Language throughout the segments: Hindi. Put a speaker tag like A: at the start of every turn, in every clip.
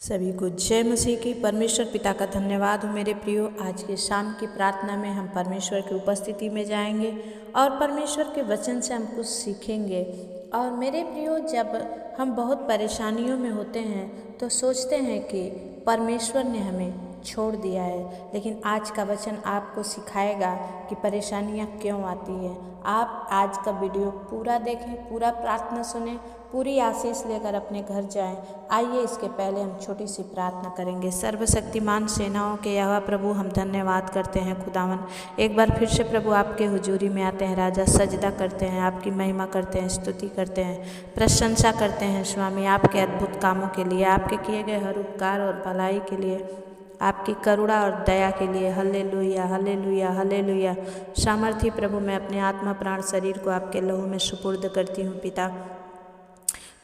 A: सभी को जय मसीह की। परमेश्वर पिता का धन्यवाद हो मेरे प्रियो। आज के शाम की प्रार्थना में हम परमेश्वर की उपस्थिति में जाएंगे और परमेश्वर के वचन से हम कुछ सीखेंगे। और मेरे प्रियो, जब हम बहुत परेशानियों में होते हैं तो सोचते हैं कि परमेश्वर ने हमें छोड़ दिया है, लेकिन आज का वचन आपको सिखाएगा कि परेशानियां क्यों आती हैं। आप आज का वीडियो पूरा देखें, पूरा प्रार्थना सुनें, पूरी आशीष लेकर अपने घर जाएं। आइए इसके पहले हम छोटी सी प्रार्थना करेंगे। सर्वशक्तिमान सेनाओं के यहोवा प्रभु, हम धन्यवाद करते हैं खुदावन। एक बार फिर से प्रभु आपके हुजूरी में आते हैं राजा, सजदा करते हैं, आपकी महिमा करते हैं, स्तुति करते हैं, प्रशंसा करते हैं स्वामी आपके अद्भुत कामों के लिए, आपके किए गए हर उपकार और भलाई के लिए, आपकी करुणा और दया के लिए। Hallelujah hallelujah hallelujah. सामर्थी प्रभु, मैं अपने आत्मा प्राण शरीर को आपके लहू में सुपुर्द करती हूँ पिता।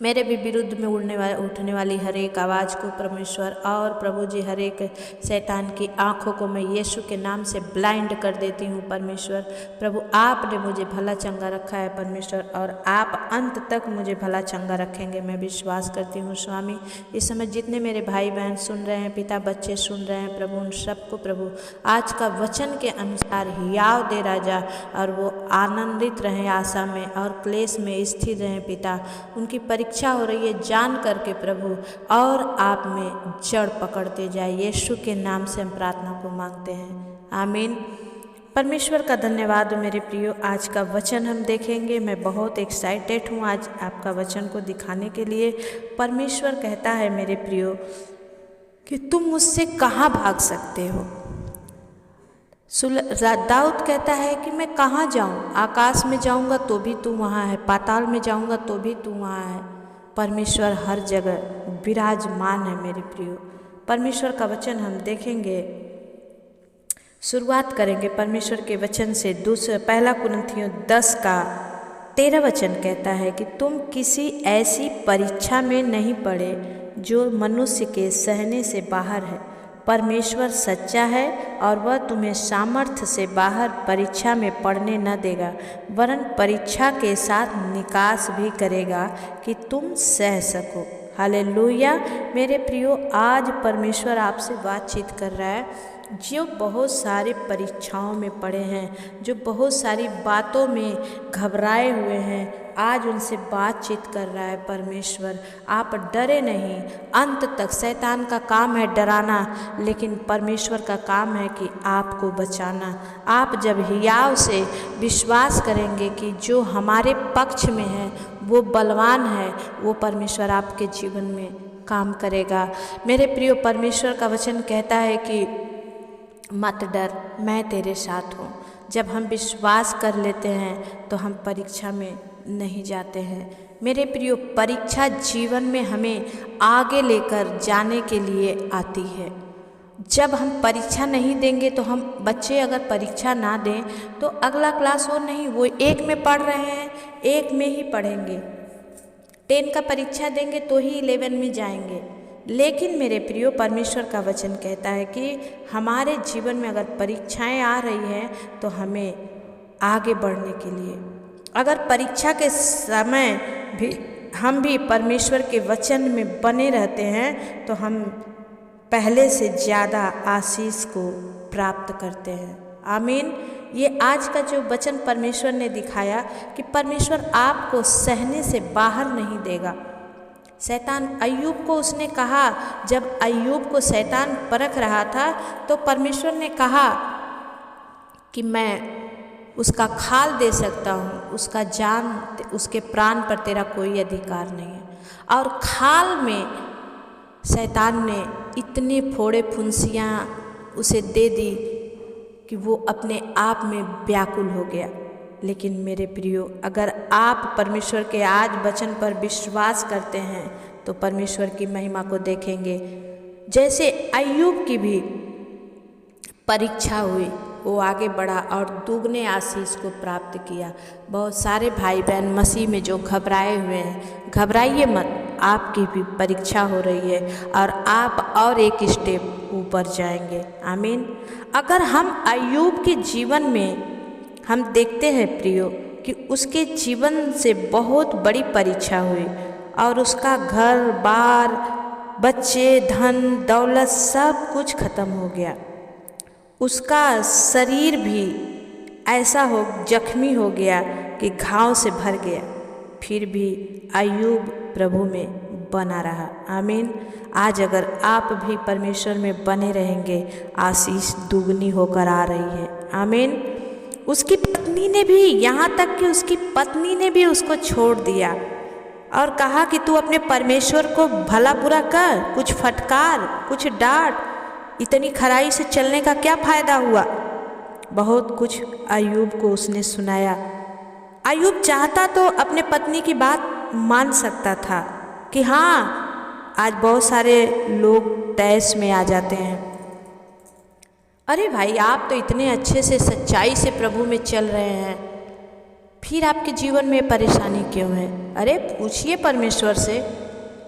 A: मेरे भी विरुद्ध में उठने वाली हर एक आवाज़ को परमेश्वर, और प्रभु जी हर एक शैतान की आंखों को मैं यीशु के नाम से ब्लाइंड कर देती हूँ परमेश्वर। प्रभु आपने मुझे भला चंगा रखा है परमेश्वर, और आप अंत तक मुझे भला चंगा रखेंगे, मैं विश्वास करती हूँ स्वामी। इस समय जितने मेरे भाई बहन सुन रहे हैं पिता, बच्चे सुन रहे हैं प्रभु, उन सबको प्रभु आज का वचन के अनुसार हियाव दे राजा, और वो आनंदित रहें आशा में और क्लेश में स्थिर रहें पिता। उनकी परीक्षा हो रही है जान करके प्रभु, और आप में जड़ पकड़ते जाए। यीशु के नाम से हम प्रार्थना को मांगते हैं, आमीन। परमेश्वर का धन्यवाद मेरे प्रियो। आज का वचन हम देखेंगे। मैं बहुत एक्साइटेड हूँ आज आपका वचन को दिखाने के लिए। परमेश्वर कहता है मेरे प्रियो कि तुम मुझसे कहाँ भाग सकते हो। दाऊद कहता है कि मैं कहाँ जाऊँ, आकाश में जाऊँगा तो भी तू वहाँ है, पाताल में जाऊँगा तो भी तू वहाँ है। परमेश्वर हर जगह विराजमान है मेरे प्रियो। परमेश्वर का वचन हम देखेंगे, शुरुआत करेंगे परमेश्वर के वचन से। पहला कुरिन्थियों 10 का 13 वचन कहता है कि तुम किसी ऐसी परीक्षा में नहीं पड़े जो मनुष्य के सहने से बाहर है। परमेश्वर सच्चा है और वह तुम्हें सामर्थ्य से बाहर परीक्षा में पड़ने न देगा, वरन परीक्षा के साथ निकास भी करेगा कि तुम सह सको। हालेलुया। मेरे प्रियो, आज परमेश्वर आपसे बातचीत कर रहा है जो बहुत सारे परीक्षाओं में पड़े हैं, जो बहुत सारी बातों में घबराए हुए हैं। आज उनसे बातचीत कर रहा है परमेश्वर। आप डरे नहीं, अंत तक। शैतान का काम है डराना, लेकिन परमेश्वर का काम है कि आपको बचाना। आप जब हियाव से विश्वास करेंगे कि जो हमारे पक्ष में है वो बलवान है, वो परमेश्वर आपके जीवन में काम करेगा। मेरे प्रियो, परमेश्वर का वचन कहता है कि मत डर, मैं तेरे साथ हूँ। जब हम विश्वास कर लेते हैं तो हम परीक्षा में नहीं जाते हैं। मेरे प्रियो, परीक्षा जीवन में हमें आगे लेकर जाने के लिए आती है। जब हम परीक्षा नहीं देंगे तो हम बच्चे अगर परीक्षा ना दें तो अगला क्लास और नहीं, वो 1 में पढ़ रहे हैं 1 में ही पढ़ेंगे। 10 का परीक्षा देंगे तो ही 11 में जाएंगे। लेकिन मेरे प्रियो, परमेश्वर का वचन कहता है कि हमारे जीवन में अगर परीक्षाएं आ रही हैं तो हमें आगे बढ़ने के लिए, अगर परीक्षा के समय भी हम भी परमेश्वर के वचन में बने रहते हैं तो हम पहले से ज़्यादा आशीष को प्राप्त करते हैं। आमीन। ये आज का जो वचन परमेश्वर ने दिखाया कि परमेश्वर आपको सहने से बाहर नहीं देगा। शैतान अय्यूब को उसने कहा, जब अय्यूब को शैतान परख रहा था तो परमेश्वर ने कहा कि मैं उसका खाल दे सकता हूँ, उसका जान, उसके प्राण पर तेरा कोई अधिकार नहीं है। और खाल में शैतान ने इतने फोड़े फुंसियाँ उसे दे दी कि वो अपने आप में व्याकुल हो गया। लेकिन मेरे प्रियो, अगर आप परमेश्वर के आज वचन पर विश्वास करते हैं तो परमेश्वर की महिमा को देखेंगे। जैसे अय्यूब की भी परीक्षा हुई, वो आगे बढ़ा और दुगने आशीष को प्राप्त किया। बहुत सारे भाई बहन मसीह में जो घबराए हुए हैं, घबराइए मत, आपकी भी परीक्षा हो रही है और आप और एक स्टेप ऊपर जाएंगे। आमीन। अगर हम अय्यूब के जीवन में हम देखते हैं प्रियो कि उसके जीवन से बहुत बड़ी परीक्षा हुई और उसका घर बार बच्चे, धन दौलत सब कुछ खत्म हो गया। उसका शरीर भी ऐसा जख्मी हो गया कि घाव से भर गया, फिर भी अय्यूब प्रभु में बना रहा। आमीन। आज अगर आप भी परमेश्वर में बने रहेंगे, आशीष दुगनी होकर आ रही है। आमीन। उसकी पत्नी ने भी, यहाँ तक कि उसकी पत्नी ने भी उसको छोड़ दिया और कहा कि तू अपने परमेश्वर को भला बुरा कर, कुछ फटकार, कुछ डांट, इतनी खराई से चलने का क्या फायदा हुआ। बहुत कुछ अय्यूब को उसने सुनाया। अय्यूब चाहता तो अपने पत्नी की बात मान सकता था कि हाँ, आज बहुत सारे लोग तैश में आ जाते हैं। अरे भाई, आप तो इतने अच्छे से सच्चाई से प्रभु में चल रहे हैं, फिर आपके जीवन में परेशानी क्यों है? अरे पूछिए परमेश्वर से,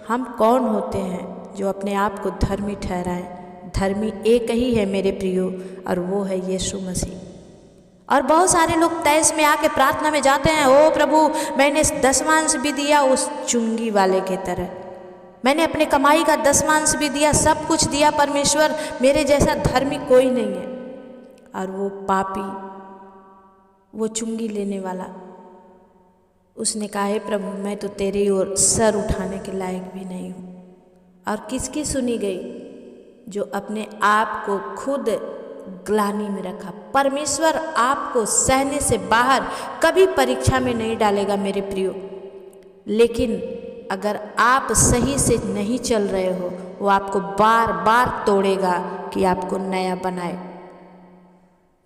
A: हम कौन होते हैं जो अपने आप को धर्मी ठहराएं? धर्मी एक ही है मेरे प्रियो, और वो है यीशु मसीह। और बहुत सारे लोग तैश में आके प्रार्थना में जाते हैं, ओ प्रभु मैंने दसमांश भी दिया उस चुंगी वाले के तरह, मैंने अपने कमाई का दसमांश भी दिया, सब कुछ दिया परमेश्वर, मेरे जैसा धर्मी कोई नहीं है। और वो पापी, वो चुंगी लेने वाला, उसने कहा हे प्रभु मैं तो तेरी ओर सर उठाने के लायक भी नहीं हूँ। और किसकी सुनी गई? जो अपने आप को खुद ग्लानि में रखा। परमेश्वर आपको सहने से बाहर कभी परीक्षा में नहीं डालेगा मेरे प्रियो, लेकिन अगर आप सही से नहीं चल रहे हो, वो आपको बार बार तोड़ेगा कि आपको नया बनाए,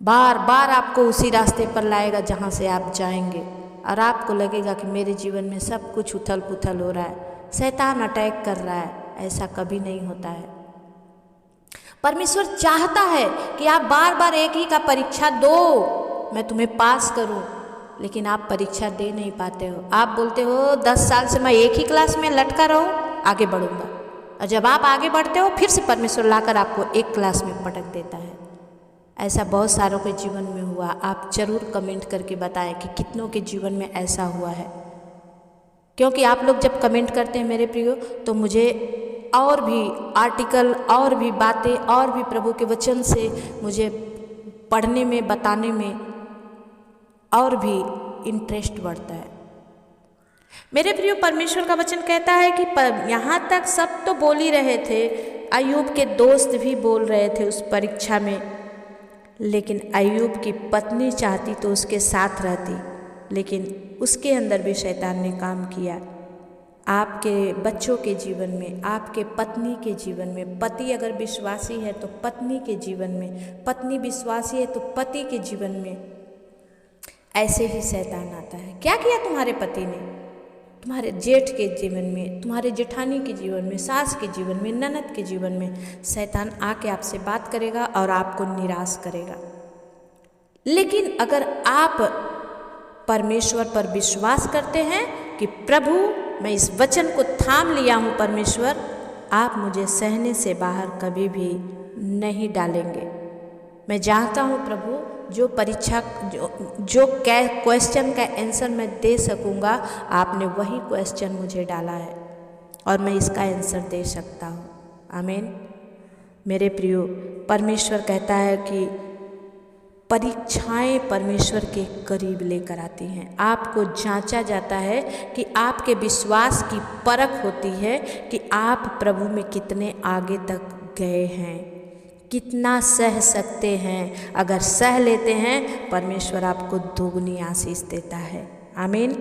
A: बार बार आपको उसी रास्ते पर लाएगा जहाँ से आप जाएंगे, और आपको लगेगा कि मेरे जीवन में सब कुछ उथल पुथल हो रहा है, शैतान अटैक कर रहा है। ऐसा कभी नहीं होता है। परमेश्वर चाहता है कि आप बार बार एक ही का परीक्षा दो, मैं तुम्हें पास करूं, लेकिन आप परीक्षा दे नहीं पाते हो। आप बोलते हो 10 साल से मैं एक ही क्लास में लटका रहूं, आगे बढ़ूंगा, और जब आप आगे बढ़ते हो फिर से परमेश्वर लाकर आपको एक क्लास में पटक देता है। ऐसा बहुत सारों के जीवन में हुआ। आप जरूर कमेंट करके बताएं कि कितनों के जीवन में ऐसा हुआ है, क्योंकि आप लोग जब कमेंट करते हैं मेरे प्रियो, तो मुझे और भी आर्टिकल, और भी बातें, और भी प्रभु के वचन से मुझे पढ़ने में, बताने में और भी इंटरेस्ट बढ़ता है। मेरे प्रियो, परमेश्वर का वचन कहता है कि यहाँ तक सब तो बोल ही रहे थे, अय्यूब के दोस्त भी बोल रहे थे उस परीक्षा में, लेकिन अय्यूब की पत्नी चाहती तो उसके साथ रहती, लेकिन उसके अंदर भी शैतान ने काम किया। आपके बच्चों के जीवन में, आपके पत्नी के जीवन में, पति अगर विश्वासी है तो पत्नी के जीवन में, पत्नी विश्वासी है तो पति के जीवन में ऐसे ही शैतान आता है। क्या किया तुम्हारे पति ने? तुम्हारे जेठ के जीवन में, तुम्हारे जेठानी के जीवन में, सास के जीवन में, ननद के जीवन में शैतान आके आपसे बात करेगा और आपको निराश करेगा। लेकिन अगर आप परमेश्वर पर विश्वास करते हैं कि प्रभु मैं इस वचन को थाम लिया हूँ परमेश्वर, आप मुझे सहने से बाहर कभी भी नहीं डालेंगे। मैं जानता हूँ प्रभु, जो परीक्षा, जो क्वेश्चन का आंसर मैं दे सकूँगा, आपने वही क्वेश्चन मुझे डाला है और मैं इसका आंसर दे सकता हूँ। आमीन। मेरे प्रियो, परमेश्वर कहता है कि परीक्षाएं परमेश्वर के करीब लेकर आती हैं। आपको जांचा जाता है कि आपके विश्वास की परख होती है कि आप प्रभु में कितने आगे तक गए हैं, कितना सह सकते हैं। अगर सह लेते हैं, परमेश्वर आपको दोगुनी आशीष देता है। आमीन।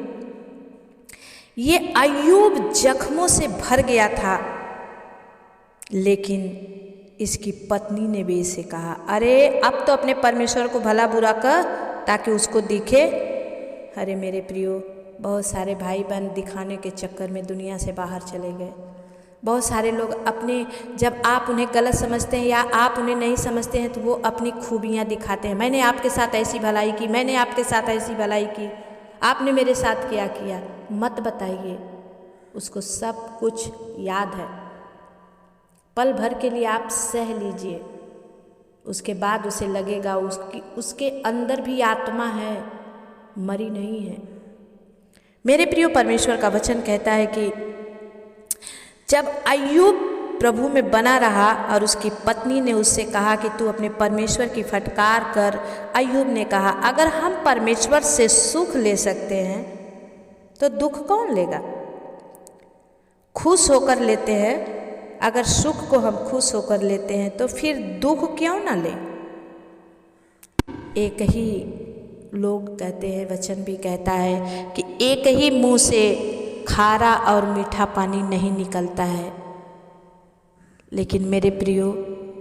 A: ये अय्यूब जख्मों से भर गया था, लेकिन इसकी पत्नी ने भी इसे कहा, अरे अब तो अपने परमेश्वर को भला बुरा कर ताकि उसको दिखे। अरे मेरे प्रियो, बहुत सारे भाई बहन दिखाने के चक्कर में दुनिया से बाहर चले गए। बहुत सारे लोग अपने, जब आप उन्हें गलत समझते हैं या आप उन्हें नहीं समझते हैं, तो वो अपनी खूबियाँ दिखाते हैं। मैंने आपके साथ ऐसी भलाई की, मैंने आपके साथ ऐसी भलाई की, आपने मेरे साथ क्या किया। मत बताइए, उसको सब कुछ याद है। पल भर के लिए आप सह लीजिए, उसके बाद उसे लगेगा उसके अंदर भी आत्मा है, मरी नहीं है। मेरे प्रियो, परमेश्वर का वचन कहता है कि जब अय्यूब प्रभु में बना रहा और उसकी पत्नी ने उससे कहा कि तू अपने परमेश्वर की फटकार कर। अय्यूब ने कहा, अगर हम परमेश्वर से सुख ले सकते हैं तो दुख कौन लेगा? खुश होकर लेते हैं। अगर सुख को हम खुश होकर लेते हैं तो फिर दुख क्यों ना लें? एक ही लोग कहते हैं, वचन भी कहता है कि एक ही मुंह से खारा और मीठा पानी नहीं निकलता है। लेकिन मेरे प्रियो,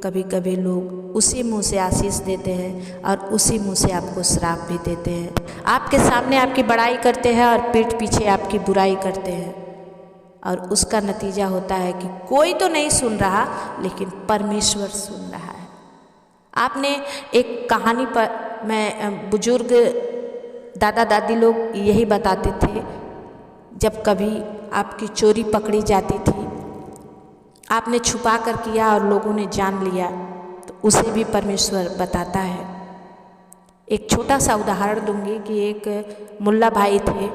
A: कभी कभी लोग उसी मुंह से आशीष देते हैं और उसी मुंह से आपको श्राप भी देते हैं। आपके सामने आपकी बड़ाई करते हैं और पीठ पीछे आपकी बुराई करते हैं, और उसका नतीजा होता है कि कोई तो नहीं सुन रहा लेकिन परमेश्वर सुन रहा है। आपने एक कहानी पर, मैं बुजुर्ग दादा दादी लोग यही बताते थे, जब कभी आपकी चोरी पकड़ी जाती थी, आपने छुपा कर किया और लोगों ने जान लिया, तो उसे भी परमेश्वर बताता है। एक छोटा सा उदाहरण दूंगी कि एक मुल्ला भाई थे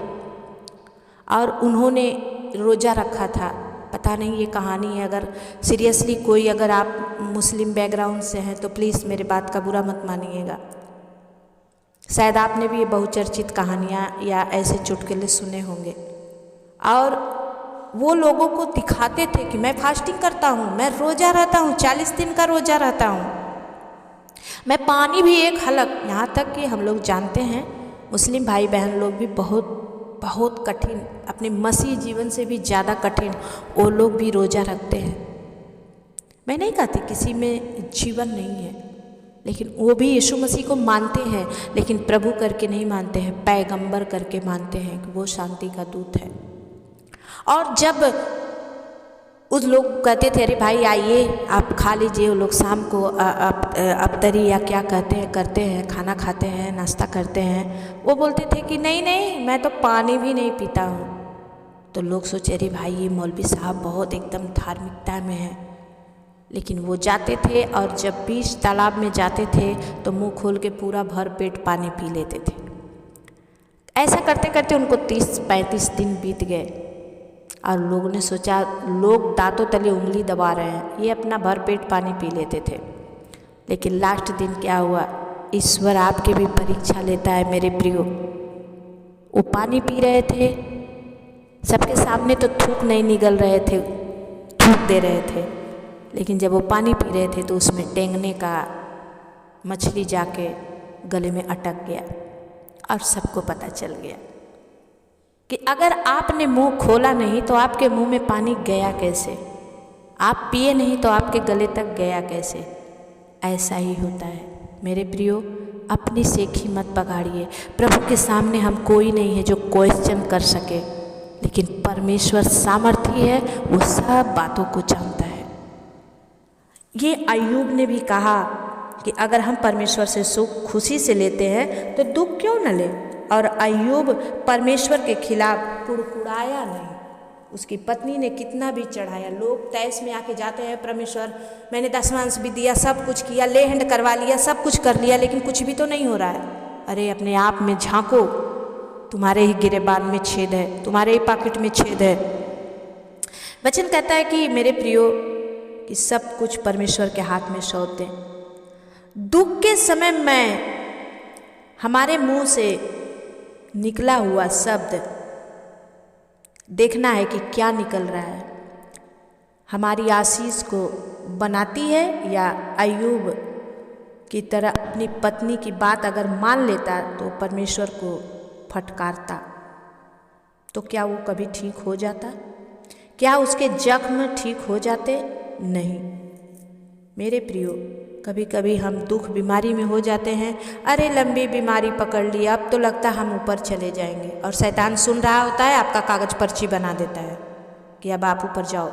A: और उन्होंने रोज़ा रखा था। पता नहीं ये कहानी है, अगर सीरियसली कोई अगर आप मुस्लिम बैकग्राउंड से हैं तो प्लीज़ मेरे बात का बुरा मत मानिएगा। शायद आपने भी ये बहुचर्चित कहानियाँ या ऐसे चुटकुले सुने होंगे। और वो लोगों को दिखाते थे कि मैं फास्टिंग करता हूँ, मैं रोज़ा रहता हूँ, 40 दिन का रोज़ा रहता हूँ, मैं पानी भी एक हलक। यहाँ तक कि हम लोग जानते हैं मुस्लिम भाई बहन लोग भी बहुत बहुत कठिन, अपने मसीह जीवन से भी ज़्यादा कठिन वो लोग भी रोज़ा रखते हैं। मैं नहीं कहती किसी में जीवन नहीं है, लेकिन वो भी यीशु मसीह को मानते हैं, लेकिन प्रभु करके नहीं मानते हैं, पैगंबर करके मानते हैं कि वो शांति का दूत है। और जब उस लोग कहते थे, अरे भाई आइए आप खा लीजिए, वो लोग शाम को अफ्तरी या क्या कहते हैं करते हैं, खाना खाते हैं, नाश्ता करते हैं, वो बोलते थे कि नहीं नहीं मैं तो पानी भी नहीं पीता हूँ। तो लोग सोचे, अरे भाई ये मौलवी साहब बहुत एकदम धार्मिकता में है। लेकिन वो जाते थे और जब बीच तालाब में जाते थे तो मुंह खोल के पूरा भर पेट पानी पी लेते थे। ऐसा करते करते उनको 30-35 दिन बीत गए और लोगों ने सोचा, लोग दांतों तले उंगली दबा रहे हैं, ये अपना भर पेट पानी पी लेते थे। लेकिन लास्ट दिन क्या हुआ, ईश्वर आपकी भी परीक्षा लेता है मेरे प्रियो। वो पानी पी रहे थे, सबके सामने तो थूक नहीं निगल रहे थे, थूक दे रहे थे, लेकिन जब वो पानी पी रहे थे तो उसमें टेंगने का मछली जाके गले में अटक गया और सबको पता चल गया कि अगर आपने मुंह खोला नहीं तो आपके मुंह में पानी गया कैसे, आप पिए नहीं तो आपके गले तक गया कैसे। ऐसा ही होता है मेरे प्रियो, अपनी सेखी मत पगाड़िए। प्रभु के सामने हम कोई नहीं है जो क्वेश्चन कर सके, लेकिन परमेश्वर सामर्थी है, वो सब बातों को जानता है। ये अय्यूब ने भी कहा कि अगर हम परमेश्वर से सुख खुशी से लेते हैं तो दुख क्यों न ले। और अय्यूब परमेश्वर के खिलाफ कुड़कुड़ाया नहीं। उसकी पत्नी ने कितना भी चढ़ाया, लोग तैस में आके जाते हैं, परमेश्वर मैंने दशमांश भी दिया, सब कुछ किया, ले हैंड करवा लिया, सब कुछ कर लिया, लेकिन कुछ भी तो नहीं हो रहा है। अरे अपने आप में झांको, तुम्हारे ही गिरेबान में छेद है, तुम्हारे ही पॉकेट में छेद है। वचन कहता है कि मेरे प्रियो कि सब कुछ परमेश्वर के हाथ में सौंप दें। दुख के समय में हमारे मुंह से निकला हुआ शब्द देखना है कि क्या निकल रहा है, हमारी आशीष को बनाती है या अय्यूब की तरह अपनी पत्नी की बात अगर मान लेता तो परमेश्वर को फटकारता, तो क्या वो कभी ठीक हो जाता? क्या उसके जख्म ठीक हो जाते? नहीं मेरे प्रियो, कभी कभी हम दुख बीमारी में हो जाते हैं, अरे लंबी बीमारी पकड़ ली, अब तो लगता है हम ऊपर चले जाएंगे, और शैतान सुन रहा होता है, आपका कागज पर्ची बना देता है कि अब आप ऊपर जाओ।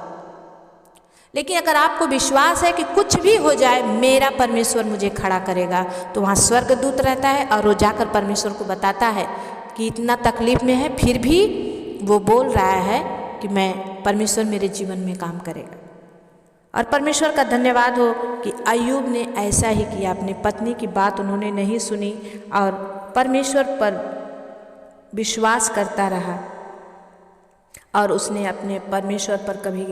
A: लेकिन अगर आपको विश्वास है कि कुछ भी हो जाए मेरा परमेश्वर मुझे खड़ा करेगा, तो वहाँ स्वर्गदूत रहता है और वो जाकर परमेश्वर को बताता है कि इतना तकलीफ में है, फिर भी वो बोल रहा है कि मैं परमेश्वर मेरे जीवन में काम करेगा। और परमेश्वर का धन्यवाद हो कि अय्यूब ने ऐसा ही किया, अपनी पत्नी की बात उन्होंने नहीं सुनी और परमेश्वर पर विश्वास करता रहा, और उसने अपने परमेश्वर पर कभी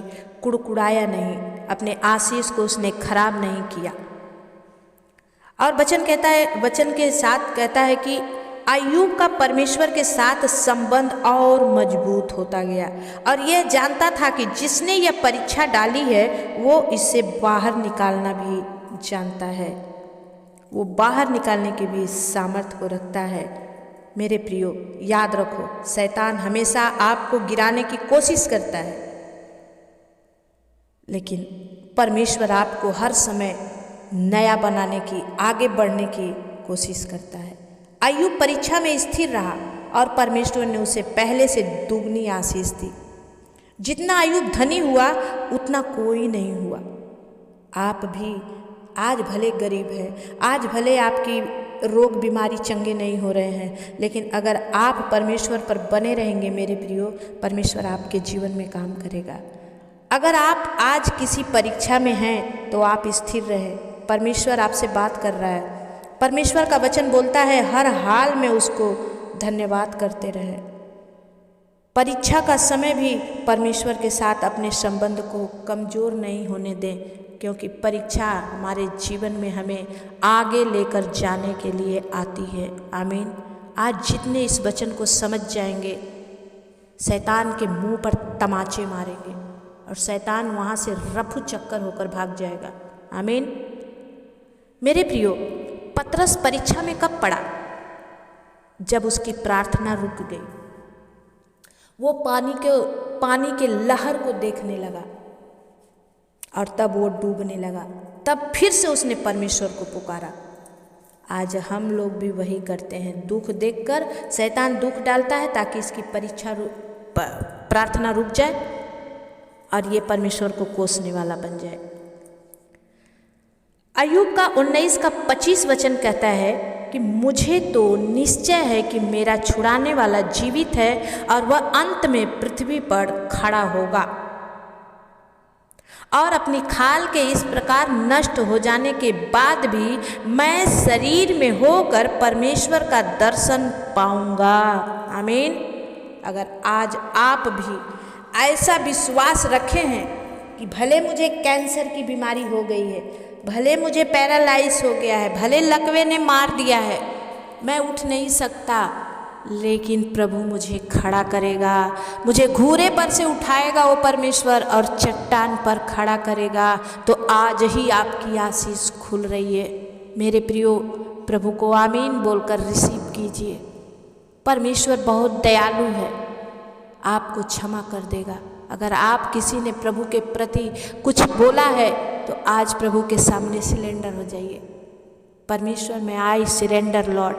A: कुड़कुड़ाया नहीं, अपने आशीष को उसने खराब नहीं किया। और वचन कहता है, वचन के साथ कहता है कि अय्यूब का परमेश्वर के साथ संबंध और मजबूत होता गया और यह जानता था कि जिसने यह परीक्षा डाली है वो इससे बाहर निकालना भी जानता है, वो बाहर निकालने की भी सामर्थ्य को रखता है। मेरे प्रियो, याद रखो, शैतान हमेशा आपको गिराने की कोशिश करता है, लेकिन परमेश्वर आपको हर समय नया बनाने की, आगे बढ़ने की कोशिश करता है। अय्यूब परीक्षा में स्थिर रहा और परमेश्वर ने उसे पहले से दुगनी आशीष दी। जितना अय्यूब धनी हुआ उतना कोई नहीं हुआ। आप भी आज भले गरीब हैं, आज भले आपकी रोग बीमारी चंगे नहीं हो रहे हैं, लेकिन अगर आप परमेश्वर पर बने रहेंगे मेरे प्रियो, परमेश्वर आपके जीवन में काम करेगा। अगर आप आज किसी परीक्षा में हैं तो आप स्थिर रहें। परमेश्वर आपसे बात कर रहा है। परमेश्वर का वचन बोलता है हर हाल में उसको धन्यवाद करते रहें। परीक्षा का समय भी परमेश्वर के साथ अपने संबंध को कमज़ोर नहीं होने दें, क्योंकि परीक्षा हमारे जीवन में हमें आगे लेकर जाने के लिए आती है। आमीन। आज जितने इस वचन को समझ जाएंगे, शैतान के मुंह पर तमाचे मारेंगे और शैतान वहाँ से रफू चक्कर होकर भाग जाएगा। आमीन। मेरे प्रियो, पतरस परीक्षा में कब पड़ा? जब उसकी प्रार्थना रुक गई। वो पानी के लहर को देखने लगा और तब वो डूबने लगा। तब फिर से उसने परमेश्वर को पुकारा। आज हम लोग भी वही करते हैं। दुख देखकर शैतान दुख डालता है ताकि इसकी प्रार्थना रुक जाए और ये परमेश्वर को कोसने वाला बन जाए। अय्यूब का 19 का 25 वचन कहता है कि मुझे तो निश्चय है कि मेरा छुड़ाने वाला जीवित है और वह अंत में पृथ्वी पर खड़ा होगा और अपनी खाल के इस प्रकार नष्ट हो जाने के बाद भी मैं शरीर में होकर परमेश्वर का दर्शन पाऊंगा। आमीन। अगर आज आप भी ऐसा विश्वास रखे हैं कि भले मुझे कैंसर की बीमारी हो गई है, भले मुझे पैरालाइज हो गया है, भले लकवे ने मार दिया है, मैं उठ नहीं सकता, लेकिन प्रभु मुझे खड़ा करेगा, मुझे घूरे पर से उठाएगा वो परमेश्वर और चट्टान पर खड़ा करेगा। तो आज ही आपकी आशीष खुल रही है। मेरे प्रियो, प्रभु को आमीन बोलकर रिसीव कीजिए। परमेश्वर बहुत दयालु है, आपको क्षमा कर देगा। अगर आप किसी ने प्रभु के प्रति कुछ बोला है तो आज प्रभु के सामने सिलेंडर हो जाइए। परमेश्वर में आई सिरेंडर लॉर्ड,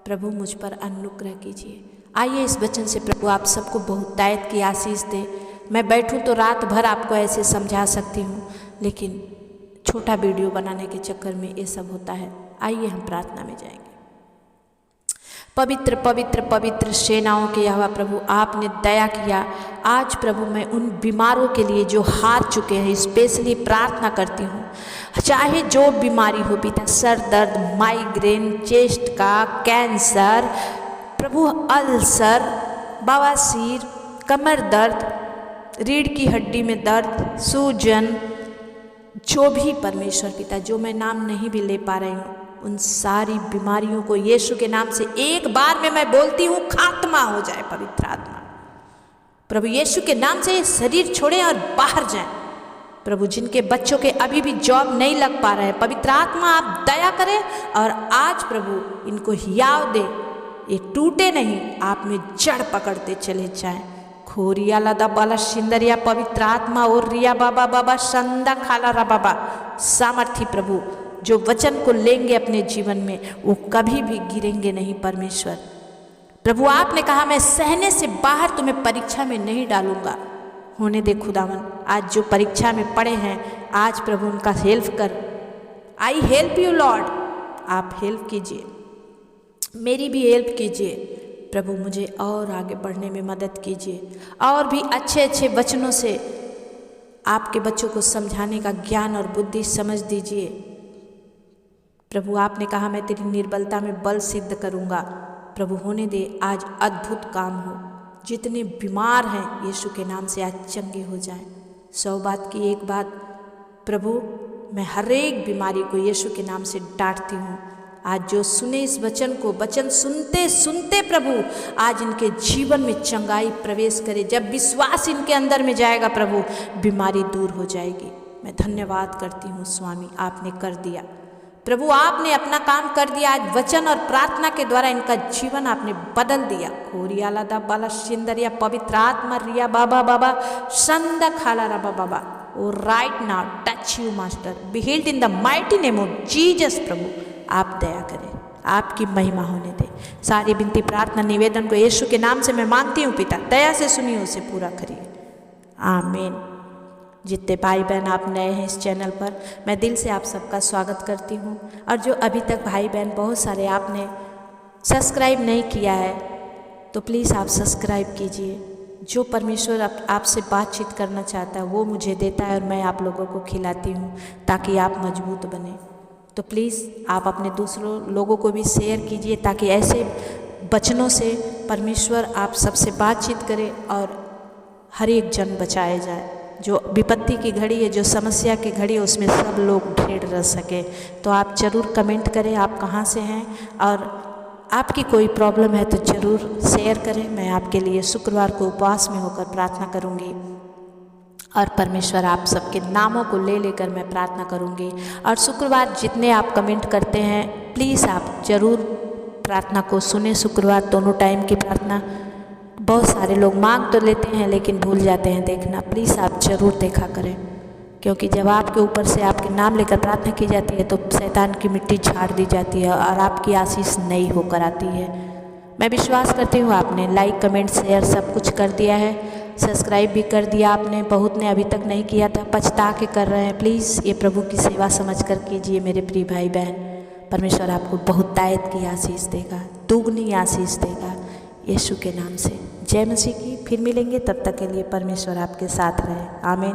A: प्रभु मुझ पर अनुग्रह कीजिए। आइए इस वचन से प्रभु आप सबको बहुतायत की आशीष दे। मैं बैठूं तो रात भर आपको ऐसे समझा सकती हूँ, लेकिन छोटा वीडियो बनाने के चक्कर में ये सब होता है। आइए हम प्रार्थना में जाएंगे। पवित्र पवित्र पवित्र सेनाओं के यहोवा प्रभु, आपने दया किया। आज प्रभु मैं उन बीमारों के लिए जो हार चुके हैं स्पेशली प्रार्थना करती हूँ। चाहे जो बीमारी हो पिता, सर दर्द, माइग्रेन, चेस्ट का कैंसर, प्रभु अल्सर, बवासीर, कमर दर्द, रीढ़ की हड्डी में दर्द, सूजन, जो भी परमेश्वर पिता जो मैं नाम नहीं भी ले पा रही हूँ, उन सारी बीमारियों को यीशु के नाम से एक बार में मैं बोलती हूँ खात्मा हो जाए। पवित्र आत्मा प्रभु यीशु के नाम से शरीर छोड़े और बाहर जाए। प्रभु जिनके बच्चों के अभी भी जॉब नहीं लग पा रहा है, पवित्र आत्मा आप दया करें और आज प्रभु इनको हियाव दे, ये टूटे नहीं, आप में जड़ पकड़ते चले जाएं। खोरिया लदा बाला सिंदरिया, पवित्र आत्मा और रिया बाबा बाबा संदा खाला रा बाबा, सामर्थी प्रभु जो वचन को लेंगे अपने जीवन में वो कभी भी गिरेंगे नहीं। परमेश्वर प्रभु आपने कहा मैं सहने से बाहर तुम्हें परीक्षा में नहीं डालूंगा। होने दे खुदावन, आज जो परीक्षा में पड़े हैं आज प्रभु उनका हेल्प कर। आई हेल्प यू लॉर्ड, आप हेल्प कीजिए, मेरी भी हेल्प कीजिए प्रभु, मुझे और आगे बढ़ने में मदद कीजिए और भी अच्छे अच्छे वचनों से आपके बच्चों को समझाने का ज्ञान और बुद्धि समझ दीजिए। प्रभु आपने कहा मैं तेरी निर्बलता में बल सिद्ध करूंगा। प्रभु होने दे आज अद्भुत काम हो। जितने बीमार हैं यीशु के नाम से आज चंगे हो जाएं। 100 बात की एक बात, प्रभु मैं हर एक बीमारी को यीशु के नाम से डांटती हूँ। आज जो सुने इस वचन को, वचन सुनते सुनते प्रभु आज इनके जीवन में चंगाई प्रवेश करे। जब विश्वास इनके अंदर में जाएगा प्रभु, बीमारी दूर हो जाएगी। मैं धन्यवाद करती हूँ स्वामी, आपने कर दिया प्रभु, आपने अपना काम कर दिया। आज वचन और प्रार्थना के द्वारा इनका जीवन आपने बदल दिया। खोरिया लादा बाला सिंदरिया पवित्र आत्मा रिया बाबा बाबा संदा खाला रबा बाबा। Oh right now touch you master, be healed in the mighty name of Jesus. प्रभु आप दया करें, आपकी महिमा होने दें। सारी विनती प्रार्थना निवेदन को यीशु के नाम से मैं मांगती हूँ पिता, दया से सुनिए, उसे पूरा करिए। आमीन। जितने भाई बहन आप नए हैं इस चैनल पर, मैं दिल से आप सबका स्वागत करती हूँ। और जो अभी तक भाई बहन बहुत सारे आपने सब्सक्राइब नहीं किया है, तो प्लीज़ आप सब्सक्राइब कीजिए। जो परमेश्वर आपसे बातचीत करना चाहता है वो मुझे देता है और मैं आप लोगों को खिलाती हूँ ताकि आप मजबूत बने। तो प्लीज़ आप अपने दूसरों लोगों को भी शेयर कीजिए ताकि ऐसे वचनों से परमेश्वर आप सबसे बातचीत करे और हर एक जन बचाया जाए। जो विपत्ति की घड़ी है, जो समस्या की घड़ी है, उसमें सब लोग ढेर रह सके। तो आप ज़रूर कमेंट करें आप कहाँ से हैं और आपकी कोई प्रॉब्लम है तो ज़रूर शेयर करें। मैं आपके लिए शुक्रवार को उपवास में होकर प्रार्थना करूँगी और परमेश्वर आप सबके नामों को ले लेकर मैं प्रार्थना करूँगी। और शुक्रवार जितने आप कमेंट करते हैं, प्लीज़ आप ज़रूर प्रार्थना को सुने। शुक्रवार दोनों टाइम की प्रार्थना, बहुत सारे लोग मांग तो लेते हैं लेकिन भूल जाते हैं देखना। प्लीज़ आप ज़रूर देखा करें, क्योंकि जब आपके ऊपर से आपके नाम लेकर प्रार्थना की जाती है तो शैतान की मिट्टी झाड़ दी जाती है और आपकी आशीष नई होकर आती है। मैं विश्वास करती हूँ आपने लाइक कमेंट शेयर सब कुछ कर दिया है, सब्सक्राइब भी कर दिया आपने। बहुत ने अभी तक नहीं किया था, पछता के कर रहे हैं। प्लीज़ ये प्रभु की सेवा समझ कर कीजिए मेरे प्रिय भाई बहन। परमेश्वर आपको बहुतायत की आशीष देगा, दुगनी आशीष देगा यीशु के नाम से। जय मसीह की। फिर मिलेंगे, तब तक के लिए परमेश्वर आपके साथ रहे। आमीन।